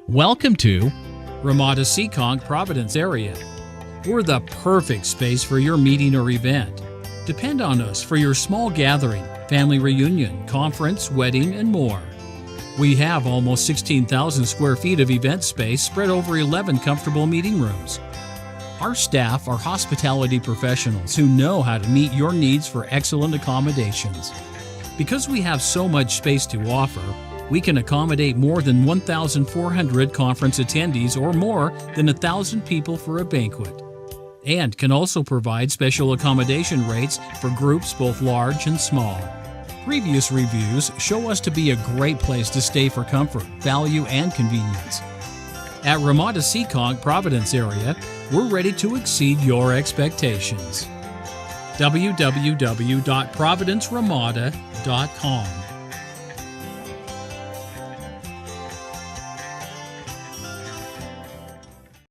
Welcome to Ramada Seekonk Providence Area. We're the perfect space for your meeting or event. Depend on us for your small gathering, family reunion, conference, wedding, and more. We have almost 16,000 square feet of event space spread over 11 comfortable meeting rooms. Our staff are hospitality professionals who know how to meet your needs for excellent accommodations. Because we have so much space to offer, we can accommodate more than 1,400 conference attendees or more than 1,000 people for a banquet, and can also provide special accommodation rates for groups both large and small. Previous reviews show us to be a great place to stay for comfort, value, and convenience. At Ramada Seekonk Providence Area, we're ready to exceed your expectations. www.providenceramada.com